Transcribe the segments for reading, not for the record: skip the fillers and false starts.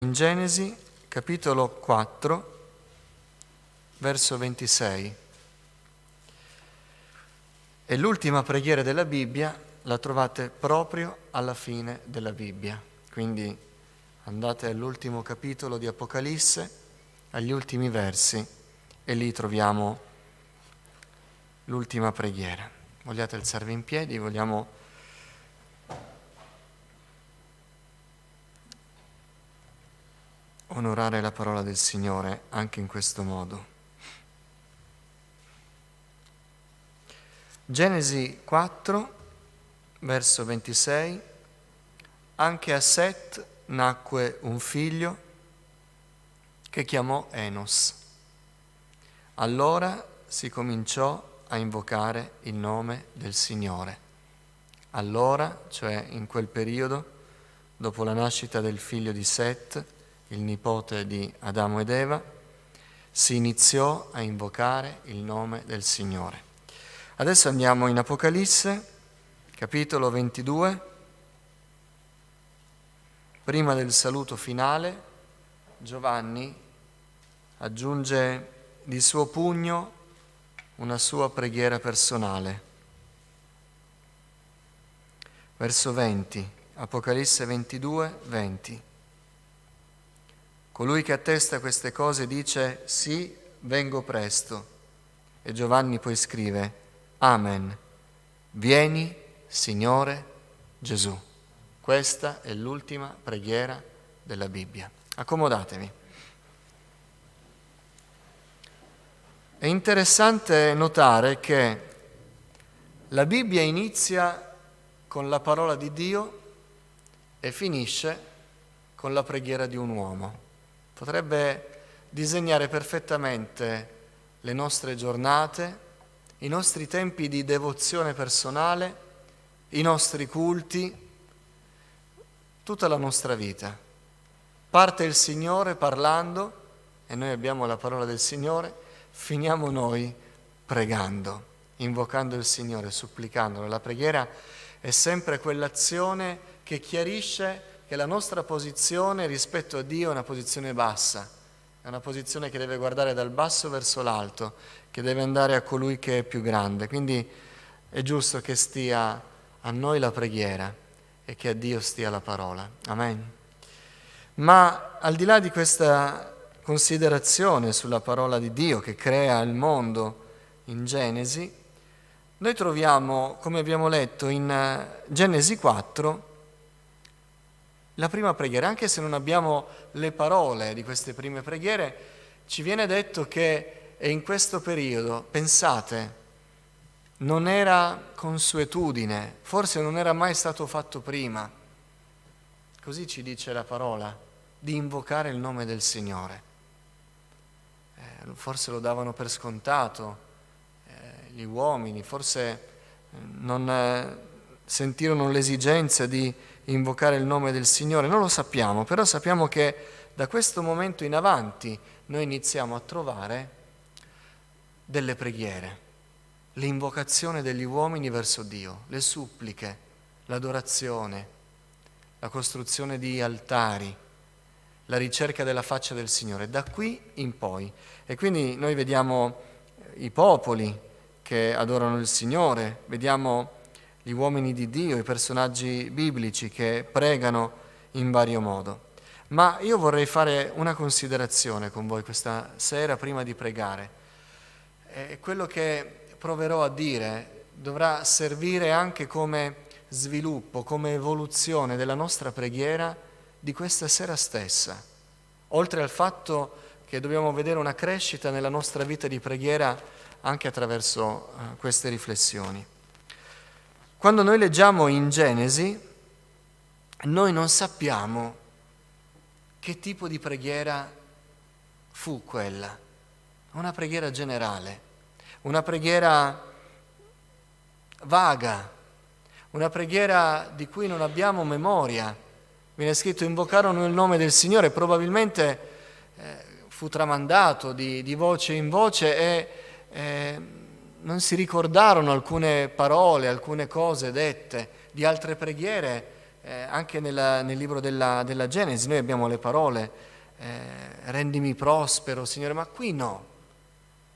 In Genesi, capitolo 4, verso 26. E l'ultima preghiera della Bibbia la trovate proprio alla fine della Bibbia. Quindi andate all'ultimo capitolo di Apocalisse, agli ultimi versi, e lì troviamo l'ultima preghiera. Vogliate alzarvi in piedi? Vogliamo onorare la parola del Signore anche in questo modo. Genesi 4, verso 26. Anche a Set nacque un figlio che chiamò Enos. Allora si cominciò a invocare il nome del Signore. Allora, cioè in quel periodo, dopo la nascita del figlio di Set, il nipote di Adamo ed Eva, si iniziò a invocare il nome del Signore. Adesso andiamo in Apocalisse, capitolo 22. Prima del saluto finale, Giovanni aggiunge di suo pugno una sua preghiera personale. Verso 20, Apocalisse 22, 20. Colui che attesta queste cose dice: sì, vengo presto. E Giovanni poi scrive: Amen. Vieni, Signore Gesù. Questa è l'ultima preghiera della Bibbia. Accomodatevi. È interessante notare che la Bibbia inizia con la parola di Dio e finisce con la preghiera di un uomo. Potrebbe disegnare perfettamente le nostre giornate, i nostri tempi di devozione personale, i nostri culti, tutta la nostra vita. Parte il Signore parlando, e noi abbiamo la parola del Signore, finiamo noi pregando, invocando il Signore, supplicandolo. La preghiera è sempre quell'azione che chiarisce che la nostra posizione rispetto a Dio è una posizione bassa, è una posizione che deve guardare dal basso verso l'alto, che deve andare a colui che è più grande. Quindi è giusto che stia a noi la preghiera e che a Dio stia la parola. Amen. Ma al di là di questa considerazione sulla parola di Dio che crea il mondo in Genesi, noi troviamo, come abbiamo letto in Genesi 4, la prima preghiera. Anche se non abbiamo le parole di queste prime preghiere, ci viene detto che è in questo periodo, pensate, non era consuetudine, forse non era mai stato fatto prima, così ci dice la parola, di invocare il nome del Signore. Forse lo davano per scontato gli uomini, forse non sentirono l'esigenza di invocare il nome del Signore, non lo sappiamo, però sappiamo che da questo momento in avanti noi iniziamo a trovare delle preghiere, l'invocazione degli uomini verso Dio, le suppliche, l'adorazione, la costruzione di altari, la ricerca della faccia del Signore, da qui in poi. E quindi noi vediamo i popoli che adorano il Signore, vediamo gli uomini di Dio, i personaggi biblici che pregano in vario modo. Ma io vorrei fare una considerazione con voi questa sera prima di pregare. Quello che proverò a dire dovrà servire anche come sviluppo, come evoluzione della nostra preghiera di questa sera stessa. Oltre al fatto che dobbiamo vedere una crescita nella nostra vita di preghiera anche attraverso queste riflessioni. Quando noi leggiamo in Genesi, noi non sappiamo che tipo di preghiera fu quella. Una preghiera generale, una preghiera vaga, una preghiera di cui non abbiamo memoria. Viene scritto: invocarono il nome del Signore, probabilmente fu tramandato di voce in voce e non si ricordarono alcune parole, alcune cose dette, di altre preghiere anche nel libro della Genesi noi abbiamo le parole rendimi prospero, Signore, ma qui no.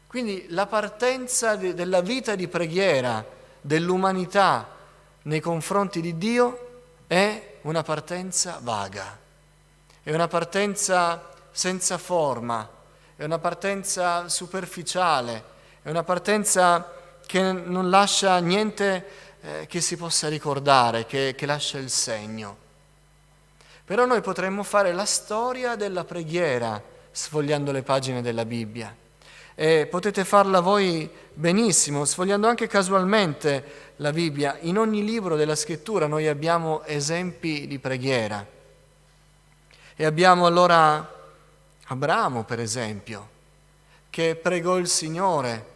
Quindi la partenza della vita di preghiera dell'umanità nei confronti di Dio è una partenza vaga, è una partenza senza forma, è una partenza superficiale, è una partenza che non lascia niente che si possa ricordare, che lascia il segno. Però noi potremmo fare la storia della preghiera sfogliando le pagine della Bibbia. E potete farla voi benissimo, sfogliando anche casualmente la Bibbia. In ogni libro della Scrittura noi abbiamo esempi di preghiera. E abbiamo allora Abramo, per esempio, che pregò il Signore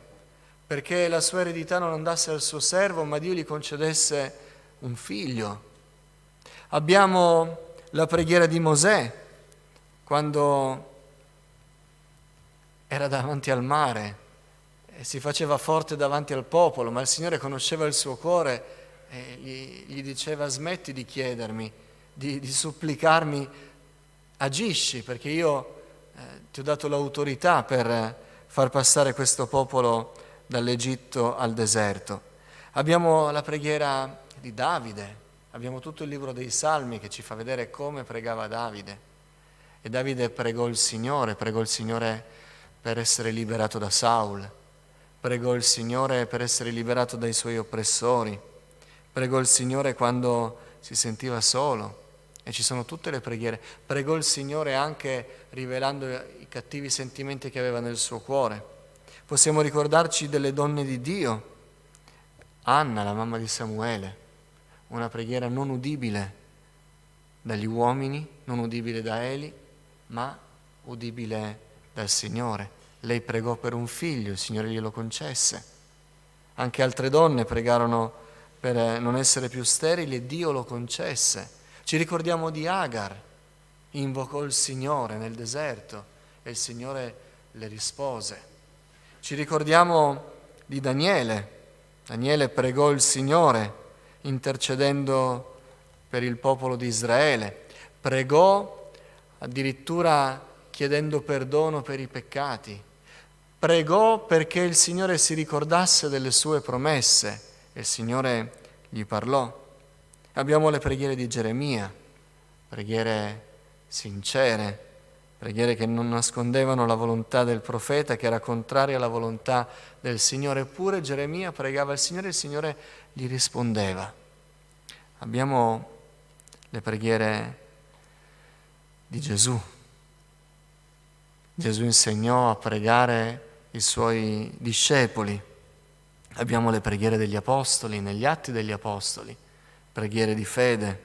perché la sua eredità non andasse al suo servo, ma Dio gli concedesse un figlio. Abbiamo la preghiera di Mosè, quando era davanti al mare e si faceva forte davanti al popolo, ma il Signore conosceva il suo cuore e gli diceva: smetti di chiedermi, di supplicarmi, agisci, perché io ti ho dato l'autorità per far passare questo popolo dall'Egitto al deserto. Abbiamo la preghiera di Davide, abbiamo tutto il libro dei Salmi che ci fa vedere come pregava Davide. E Davide pregò il Signore per essere liberato da Saul, pregò il Signore per essere liberato dai suoi oppressori, pregò il Signore quando si sentiva solo, e ci sono tutte le preghiere, pregò il Signore anche rivelando i cattivi sentimenti che aveva nel suo cuore. Possiamo ricordarci delle donne di Dio, Anna, la mamma di Samuele, una preghiera non udibile dagli uomini, non udibile da Eli, ma udibile dal Signore. Lei pregò per un figlio, il Signore glielo concesse. Anche altre donne pregarono per non essere più sterili e Dio lo concesse. Ci ricordiamo di Agar, invocò il Signore nel deserto e il Signore le rispose. Ci ricordiamo di Daniele. Daniele pregò il Signore intercedendo per il popolo di Israele. Pregò addirittura chiedendo perdono per i peccati. Pregò perché il Signore si ricordasse delle sue promesse e il Signore gli parlò. Abbiamo le preghiere di Geremia, preghiere sincere, preghiere che non nascondevano la volontà del profeta, che era contraria alla volontà del Signore. Eppure Geremia pregava il Signore gli rispondeva. Abbiamo le preghiere di Gesù. Gesù insegnò a pregare i suoi discepoli. Abbiamo le preghiere degli apostoli, negli Atti degli Apostoli, preghiere di fede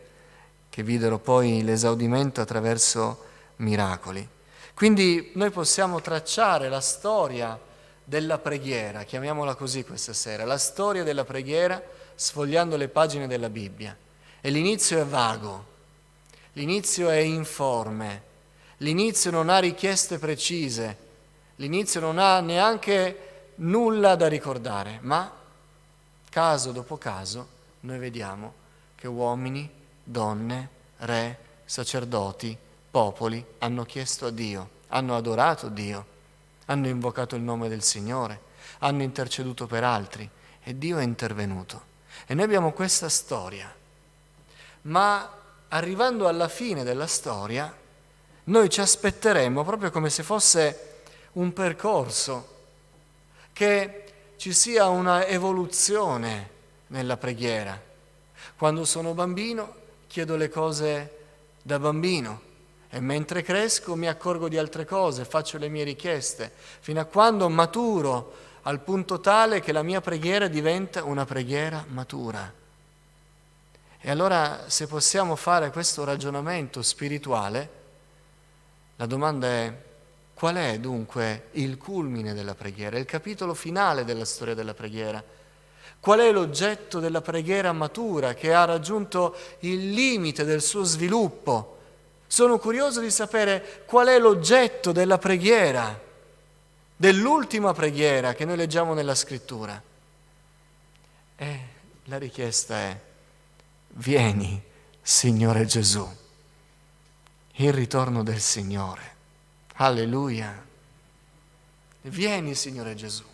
che videro poi l'esaudimento attraverso miracoli. Quindi noi possiamo tracciare la storia della preghiera, chiamiamola così questa sera, la storia della preghiera sfogliando le pagine della Bibbia. E l'inizio è vago, l'inizio è informe, l'inizio non ha richieste precise, l'inizio non ha neanche nulla da ricordare, ma caso dopo caso noi vediamo che uomini, donne, re, sacerdoti, popoli hanno chiesto a Dio, hanno adorato Dio, hanno invocato il nome del Signore, hanno interceduto per altri e Dio è intervenuto. E noi abbiamo questa storia, ma arrivando alla fine della storia noi ci aspetteremo, proprio come se fosse un percorso, che ci sia una evoluzione nella preghiera. Quando sono bambino chiedo le cose da bambino e mentre cresco mi accorgo di altre cose, faccio le mie richieste, fino a quando maturo al punto tale che la mia preghiera diventa una preghiera matura. E allora, se possiamo fare questo ragionamento spirituale, la domanda è: qual è dunque il culmine della preghiera, il capitolo finale della storia della preghiera? Qual è l'oggetto della preghiera matura che ha raggiunto il limite del suo sviluppo? Sono curioso di sapere qual è l'oggetto della preghiera, dell'ultima preghiera che noi leggiamo nella Scrittura. E la richiesta è: vieni Signore Gesù, il ritorno del Signore. Alleluia. Vieni, Signore Gesù.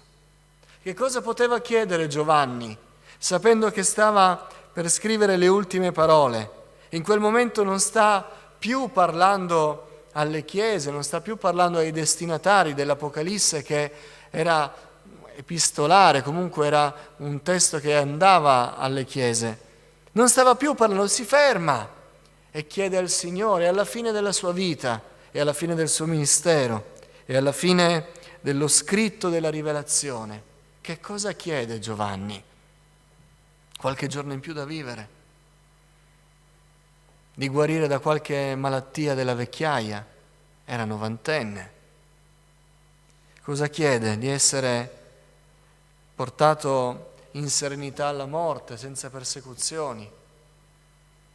Che cosa poteva chiedere Giovanni, sapendo che stava per scrivere le ultime parole? In quel momento non sta più parlando alle chiese, non sta più parlando ai destinatari dell'Apocalisse, che era epistolare, comunque era un testo che andava alle chiese. Non stava più parlando, si ferma e chiede al Signore alla fine della sua vita e alla fine del suo ministero e alla fine dello scritto della rivelazione. Che cosa chiede Giovanni? Qualche giorno in più da vivere, di guarire da qualche malattia della vecchiaia, era novantenne. Cosa chiede? Di essere portato in serenità alla morte, senza persecuzioni?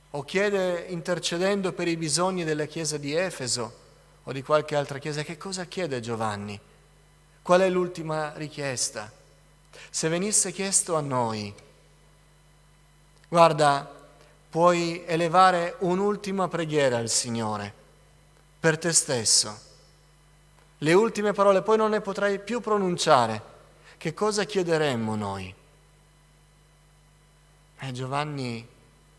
O chiede, intercedendo per i bisogni della chiesa di Efeso o di qualche altra chiesa? Che cosa chiede Giovanni? Qual è l'ultima richiesta? Se venisse chiesto a noi, guarda, puoi elevare un'ultima preghiera al Signore per te stesso. Le ultime parole poi non le potrai più pronunciare. Che cosa chiederemmo noi? Giovanni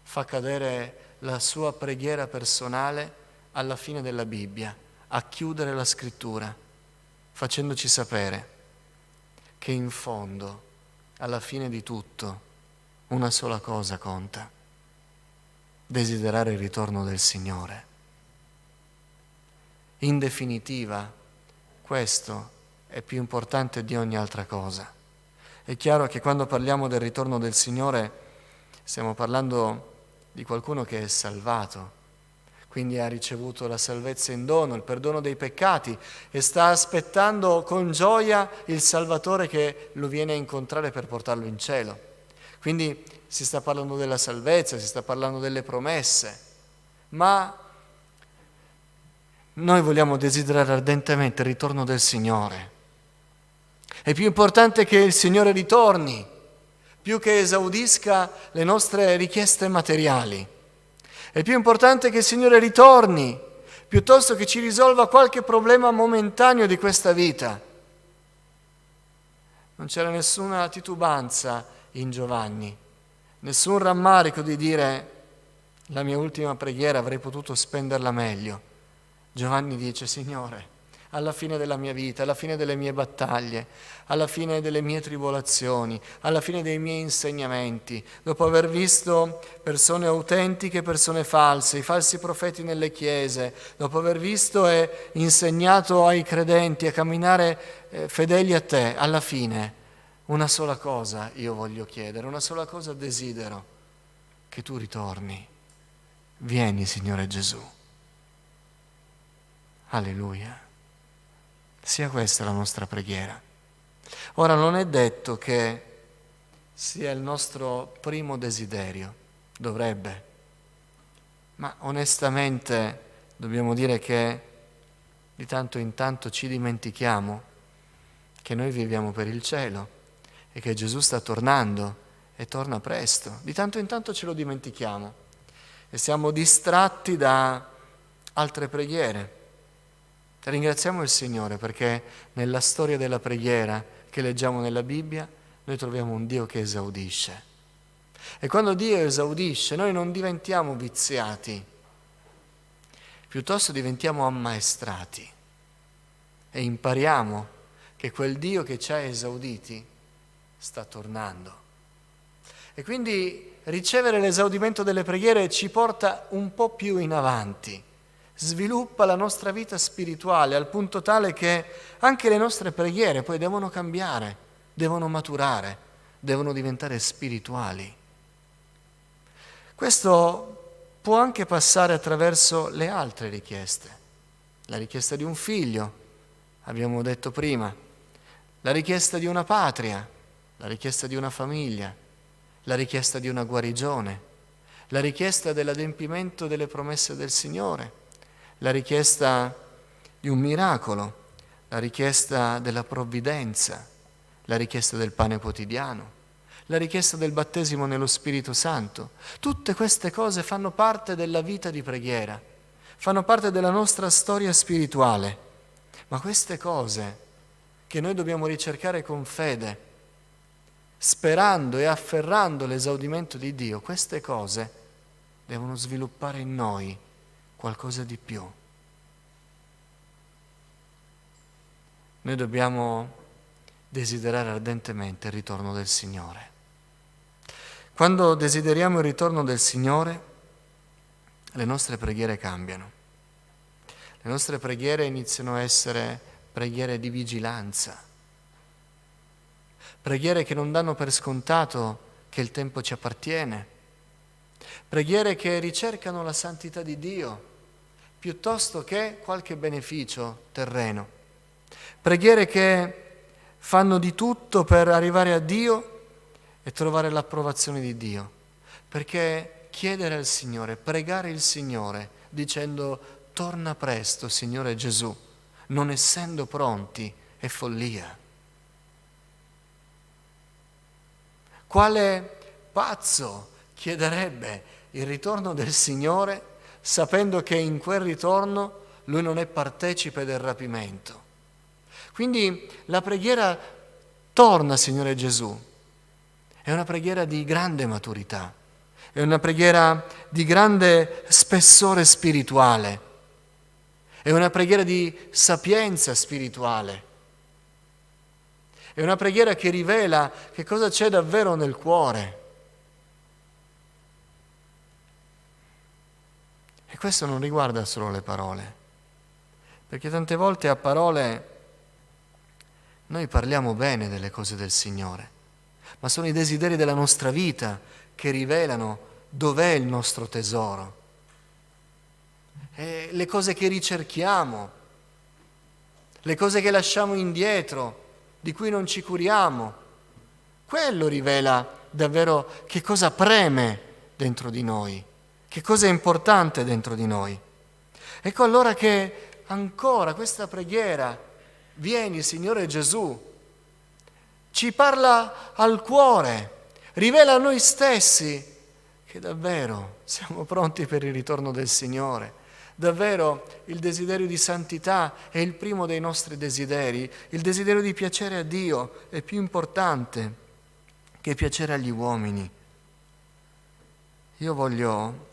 fa cadere la sua preghiera personale alla fine della Bibbia, a chiudere la scrittura, facendoci sapere che in fondo, alla fine di tutto, una sola cosa conta: desiderare il ritorno del Signore. In definitiva, questo è più importante di ogni altra cosa. È chiaro che quando parliamo del ritorno del Signore stiamo parlando di qualcuno che è salvato, quindi ha ricevuto la salvezza in dono, il perdono dei peccati e sta aspettando con gioia il Salvatore che lo viene a incontrare per portarlo in cielo. Quindi si sta parlando della salvezza, si sta parlando delle promesse, ma noi vogliamo desiderare ardentemente il ritorno del Signore. È più importante che il Signore ritorni, più che esaudisca le nostre richieste materiali. È più importante che il Signore ritorni, piuttosto che ci risolva qualche problema momentaneo di questa vita. Non c'era nessuna titubanza in Giovanni, nessun rammarico di dire: la mia ultima preghiera avrei potuto spenderla meglio. Giovanni dice: Signore, alla fine della mia vita, alla fine delle mie battaglie, alla fine delle mie tribolazioni, alla fine dei miei insegnamenti, dopo aver visto persone autentiche e persone false, i falsi profeti nelle chiese, dopo aver visto e insegnato ai credenti a camminare fedeli a te, alla fine una sola cosa io voglio chiedere, una sola cosa desidero: che tu ritorni. Vieni, Signore Gesù. Alleluia. Sia questa la nostra preghiera. Ora, non è detto che sia il nostro primo desiderio, dovrebbe, ma onestamente dobbiamo dire che di tanto in tanto ci dimentichiamo che noi viviamo per il cielo e che Gesù sta tornando e torna presto. Di tanto in tanto ce lo dimentichiamo e siamo distratti da altre preghiere. Ringraziamo il Signore perché nella storia della preghiera che leggiamo nella Bibbia noi troviamo un Dio che esaudisce. E quando Dio esaudisce noi non diventiamo viziati, piuttosto diventiamo ammaestrati e impariamo che quel Dio che ci ha esauditi sta tornando. E quindi ricevere l'esaudimento delle preghiere ci porta un po' più in avanti, sviluppa la nostra vita spirituale al punto tale che anche le nostre preghiere poi devono cambiare, devono maturare, devono diventare spirituali. Questo può anche passare attraverso le altre richieste. La richiesta di un figlio, abbiamo detto prima, la richiesta di una patria, la richiesta di una famiglia, la richiesta di una guarigione, la richiesta dell'adempimento delle promesse del Signore, la richiesta di un miracolo, la richiesta della provvidenza, la richiesta del pane quotidiano, la richiesta del battesimo nello Spirito Santo. Tutte queste cose fanno parte della vita di preghiera, fanno parte della nostra storia spirituale, ma queste cose che noi dobbiamo ricercare con fede, sperando e afferrando l'esaudimento di Dio, queste cose devono sviluppare in noi qualcosa di più. Noi dobbiamo desiderare ardentemente il ritorno del Signore. Quando desideriamo il ritorno del Signore, le nostre preghiere cambiano. Le nostre preghiere iniziano a essere preghiere di vigilanza, preghiere che non danno per scontato che il tempo ci appartiene, preghiere che ricercano la santità di Dio piuttosto che qualche beneficio terreno, preghiere che fanno di tutto per arrivare a Dio e trovare l'approvazione di Dio, perché chiedere al Signore, pregare il Signore dicendo torna presto, Signore Gesù, non essendo pronti, è follia. Quale pazzo chiederebbe il ritorno del Signore sapendo che in quel ritorno lui non è partecipe del rapimento? Quindi la preghiera torna, Signore Gesù, è una preghiera di grande maturità, è una preghiera di grande spessore spirituale, è una preghiera di sapienza spirituale, è una preghiera che rivela che cosa c'è davvero nel cuore. E questo non riguarda solo le parole, perché tante volte a parole noi parliamo bene delle cose del Signore, ma sono i desideri della nostra vita che rivelano dov'è il nostro tesoro. E le cose che ricerchiamo, le cose che lasciamo indietro, di cui non ci curiamo, quello rivela davvero che cosa preme dentro di noi, che cosa è importante dentro di noi. Ecco allora che ancora questa preghiera, vieni Signore Gesù, ci parla al cuore, rivela a noi stessi che davvero siamo pronti per il ritorno del Signore. Davvero il desiderio di santità è il primo dei nostri desideri, il desiderio di piacere a Dio è più importante che piacere agli uomini. Io voglio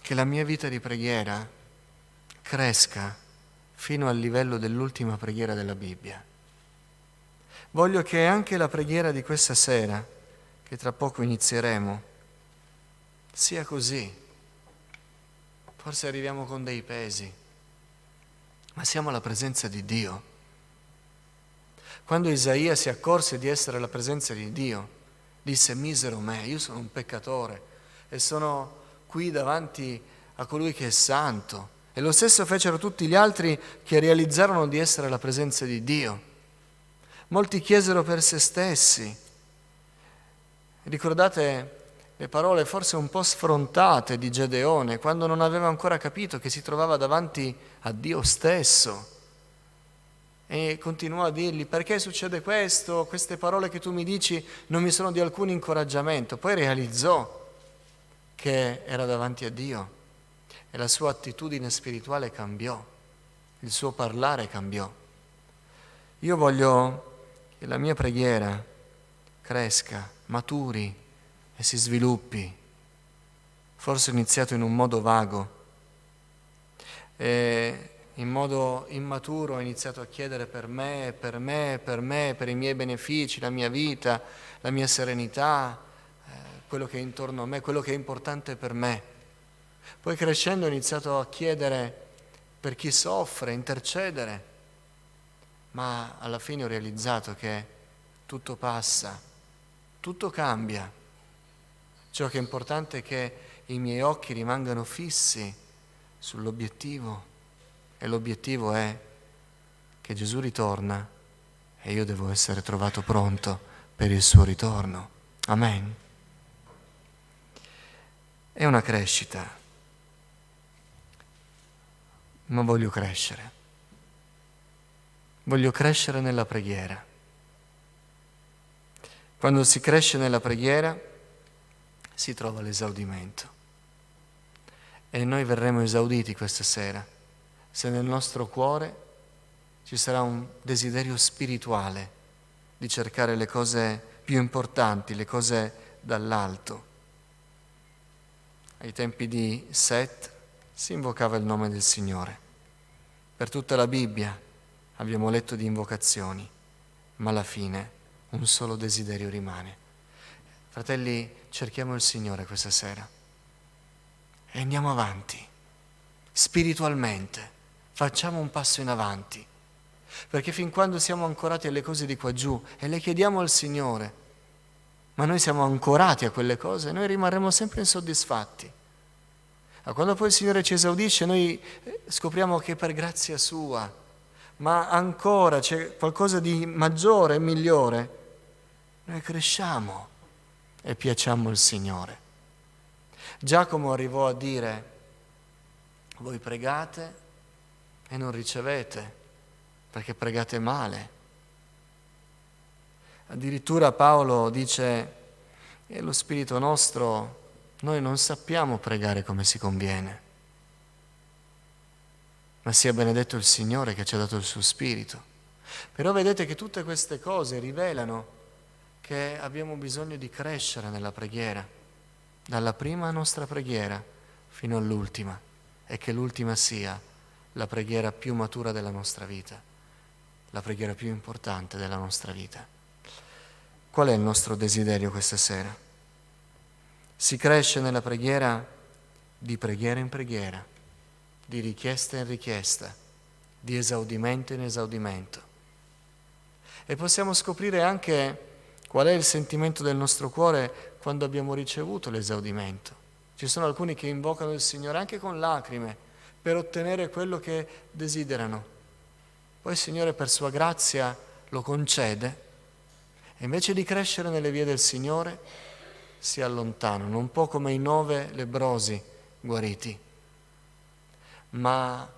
che la mia vita di preghiera cresca fino al livello dell'ultima preghiera della Bibbia. Voglio che anche la preghiera di questa sera, che tra poco inizieremo, sia così. Forse arriviamo con dei pesi, ma siamo alla presenza di Dio. Quando Isaia si accorse di essere alla presenza di Dio, disse: misero me, io sono un peccatore e sono qui davanti a colui che è santo. E lo stesso fecero tutti gli altri che realizzarono di essere alla presenza di Dio. Molti chiesero per se stessi. Ricordate le parole forse un po' sfrontate di Gedeone, quando non aveva ancora capito che si trovava davanti a Dio stesso. E continuò a dirgli: perché succede questo? Queste parole che tu mi dici non mi sono di alcun incoraggiamento. Poi realizzò che era davanti a Dio e la sua attitudine spirituale cambiò, il suo parlare cambiò. Io voglio che la mia preghiera cresca, maturi e si sviluppi. Forse ho iniziato in un modo vago e in modo immaturo ho iniziato a chiedere per me, per i miei benefici, la mia vita, la mia serenità, quello che è intorno a me, quello che è importante per me. Poi crescendo ho iniziato a chiedere per chi soffre, intercedere, ma alla fine ho realizzato che tutto passa, tutto cambia. Ciò che è importante è che i miei occhi rimangano fissi sull'obiettivo, e l'obiettivo è che Gesù ritorna e io devo essere trovato pronto per il suo ritorno. Amen. È una crescita, ma voglio crescere. Voglio crescere nella preghiera. Quando si cresce nella preghiera si trova l'esaudimento. E noi verremo esauditi questa sera se nel nostro cuore ci sarà un desiderio spirituale di cercare le cose più importanti, le cose dall'alto. Ai tempi di Set si invocava il nome del Signore. Per tutta la Bibbia abbiamo letto di invocazioni, ma alla fine un solo desiderio rimane. Fratelli, cerchiamo il Signore questa sera e andiamo avanti, spiritualmente, facciamo un passo in avanti, perché fin quando siamo ancorati alle cose di qua giù e le chiediamo al Signore, ma noi siamo ancorati a quelle cose, noi rimarremo sempre insoddisfatti. Ma quando poi il Signore ci esaudisce, noi scopriamo che è per grazia sua, ma ancora c'è qualcosa di maggiore e migliore. Noi cresciamo e piacciamo il Signore. Giacomo arrivò a dire: voi pregate e non ricevete, perché pregate male. Addirittura Paolo dice: è lo spirito nostro, noi non sappiamo pregare come si conviene. Ma sia benedetto il Signore che ci ha dato il suo spirito. Però vedete che tutte queste cose rivelano che abbiamo bisogno di crescere nella preghiera, dalla prima nostra preghiera fino all'ultima, e che l'ultima sia la preghiera più matura della nostra vita, la preghiera più importante della nostra vita. Qual è il nostro desiderio questa sera? Si cresce nella preghiera di preghiera in preghiera, di richiesta in richiesta, di esaudimento in esaudimento. E possiamo scoprire anche qual è il sentimento del nostro cuore quando abbiamo ricevuto l'esaudimento. Ci sono alcuni che invocano il Signore anche con lacrime per ottenere quello che desiderano. Poi il Signore per sua grazia lo concede e invece di crescere nelle vie del Signore si allontanano, un po' come i 9 lebbrosi guariti. Ma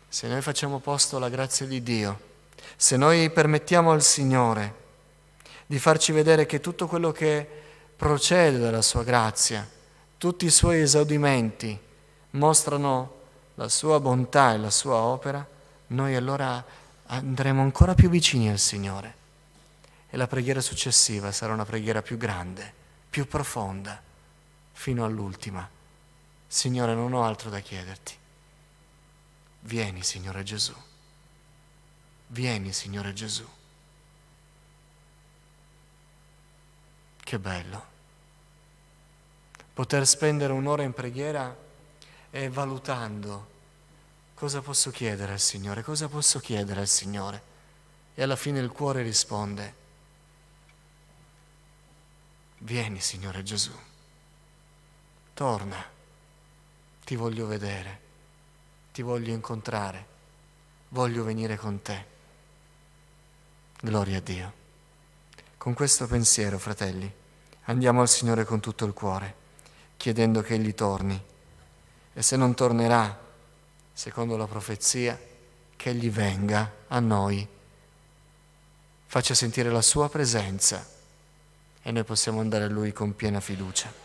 se noi facciamo posto alla grazia di Dio, se noi permettiamo al Signore di farci vedere che tutto quello che procede dalla sua grazia, tutti i suoi esaudimenti mostrano la sua bontà e la sua opera, noi allora andremo ancora più vicini al Signore e la preghiera successiva sarà una preghiera più grande, più profonda, fino all'ultima. Signore, non ho altro da chiederti. Vieni, Signore Gesù. Vieni, Signore Gesù. Che bello poter spendere un'ora in preghiera e valutando cosa posso chiedere al Signore, cosa posso chiedere al Signore. E alla fine il cuore risponde: vieni, Signore Gesù, torna, ti voglio vedere, ti voglio incontrare, voglio venire con te. Gloria a Dio. Con questo pensiero, fratelli, andiamo al Signore con tutto il cuore, chiedendo che Egli torni. E se non tornerà, secondo la profezia, che Egli venga a noi, faccia sentire la sua presenza e noi possiamo andare a Lui con piena fiducia.